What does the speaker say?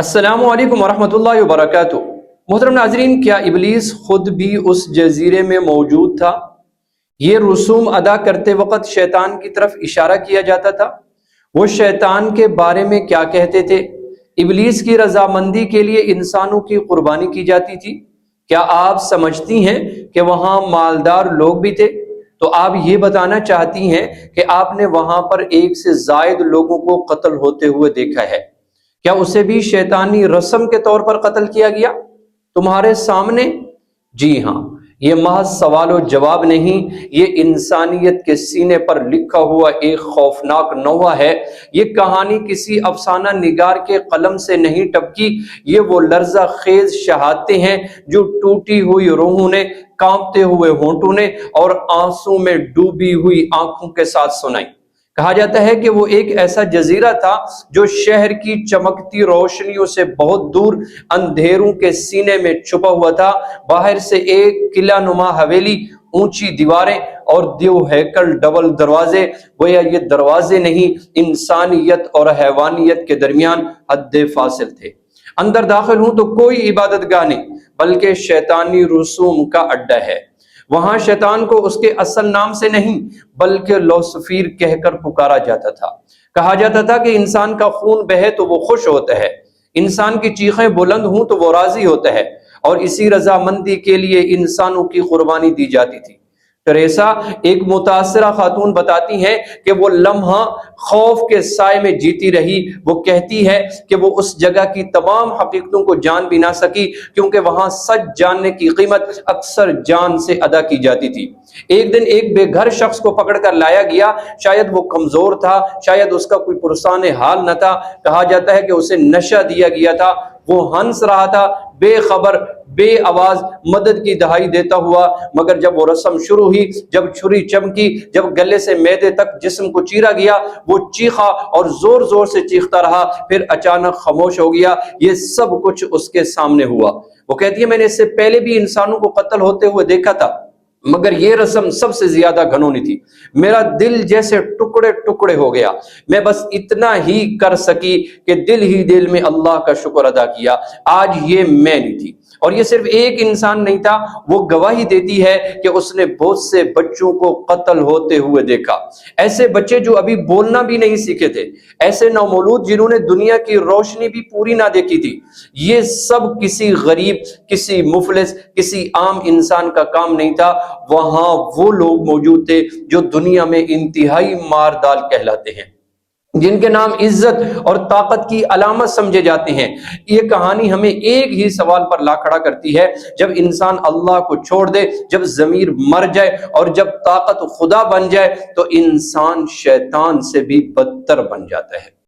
السلام علیکم ورحمۃ اللہ وبرکاتہ۔ محترم ناظرین، کیا ابلیس خود بھی اس جزیرے میں موجود تھا؟ یہ رسوم ادا کرتے وقت شیطان کی طرف اشارہ کیا جاتا تھا۔ وہ شیطان کے بارے میں کیا کہتے تھے؟ ابلیس کی رضامندی کے لیے انسانوں کی قربانی کی جاتی تھی۔ کیا آپ سمجھتی ہیں کہ وہاں مالدار لوگ بھی تھے؟ تو آپ یہ بتانا چاہتی ہیں کہ آپ نے وہاں پر ایک سے زائد لوگوں کو قتل ہوتے ہوئے دیکھا ہے۔ کیا اسے بھی شیطانی رسم کے طور پر قتل کیا گیا تمہارے سامنے؟ جی ہاں، یہ محض سوال و جواب نہیں، یہ انسانیت کے سینے پر لکھا ہوا ایک خوفناک نوحہ ہے۔ یہ کہانی کسی افسانہ نگار کے قلم سے نہیں ٹپکی، یہ وہ لرزہ خیز شہادتیں ہیں جو ٹوٹی ہوئی روحوں نے، کانپتے ہوئے ہونٹوں نے اور آنسوں میں ڈوبی ہوئی آنکھوں کے ساتھ سنائی۔ کہا جاتا ہے کہ وہ ایک ایسا جزیرہ تھا جو شہر کی چمکتی روشنیوں سے بہت دور اندھیروں کے سینے میں چھپا ہوا تھا۔ باہر سے ایک قلعہ نما حویلی، اونچی دیواریں اور دیو ہیکل ڈبل دروازے، گویا یہ دروازے نہیں، انسانیت اور حیوانیت کے درمیان حد فاصل تھے۔ اندر داخل ہوں تو کوئی عبادت گاہ نہیں، بلکہ شیطانی رسوم کا اڈا ہے۔ وہاں شیطان کو اس کے اصل نام سے نہیں بلکہ لوسفیر کہہ کر پکارا جاتا تھا۔ کہا جاتا تھا کہ انسان کا خون بہے تو وہ خوش ہوتا ہے، انسان کی چیخیں بلند ہوں تو وہ راضی ہوتا ہے، اور اسی رضامندی کے لیے انسانوں کی قربانی دی جاتی تھی۔ ٹریسا، ایک متاثرہ خاتون، بتاتی ہیں کہ وہ لمحہ خوف کے سائے میں جیتی رہی۔ وہ کہتی ہے کہ وہ اس جگہ کی تمام حقیقتوں کو جان بھی نہ سکی، کیونکہ وہاں سچ جاننے کی قیمت اکثر جان سے ادا کی جاتی تھی۔ ایک دن ایک بے گھر شخص کو پکڑ کر لایا گیا۔ شاید وہ کمزور تھا، شاید اس کا کوئی پرسان حال نہ تھا۔ کہا جاتا ہے کہ اسے نشہ دیا گیا تھا۔ وہ ہنس رہا تھا، بے خبر، بے آواز، مدد کی دہائی دیتا ہوا، مگر جب وہ رسم شروع ہوئی، جب چھری چمکی، جب گلے سے معدے تک جسم کو چیرا گیا، وہ چیخا اور زور زور سے چیختا رہا، پھر اچانک خاموش ہو گیا۔ یہ سب کچھ اس کے سامنے ہوا۔ وہ کہتی ہے، میں نے اس سے پہلے بھی انسانوں کو قتل ہوتے ہوئے دیکھا تھا، مگر یہ رسم سب سے زیادہ گھنونی تھی۔ میرا دل جیسے ٹکڑے ٹکڑے ہو گیا۔ میں بس اتنا ہی کر سکی کہ دل ہی دل میں اللہ کا شکر ادا کیا۔ آج یہ میں نہیں تھی، اور یہ صرف ایک انسان نہیں تھا۔ وہ گواہی دیتی ہے کہ اس نے بہت سے بچوں کو قتل ہوتے ہوئے دیکھا، ایسے بچے جو ابھی بولنا بھی نہیں سیکھے تھے، ایسے نومولود جنہوں نے دنیا کی روشنی بھی پوری نہ دیکھی تھی۔ یہ سب کسی غریب، کسی مفلس، کسی عام انسان کا کام نہیں تھا۔ وہاں وہ لوگ موجود تھے جو دنیا میں انتہائی ماردال کہلاتے ہیں، جن کے نام عزت اور طاقت کی علامت سمجھے جاتے ہیں۔ یہ کہانی ہمیں ایک ہی سوال پر لا کھڑا کرتی ہے، جب انسان اللہ کو چھوڑ دے، جب ضمیر مر جائے اور جب طاقت خدا بن جائے، تو انسان شیطان سے بھی بدتر بن جاتا ہے۔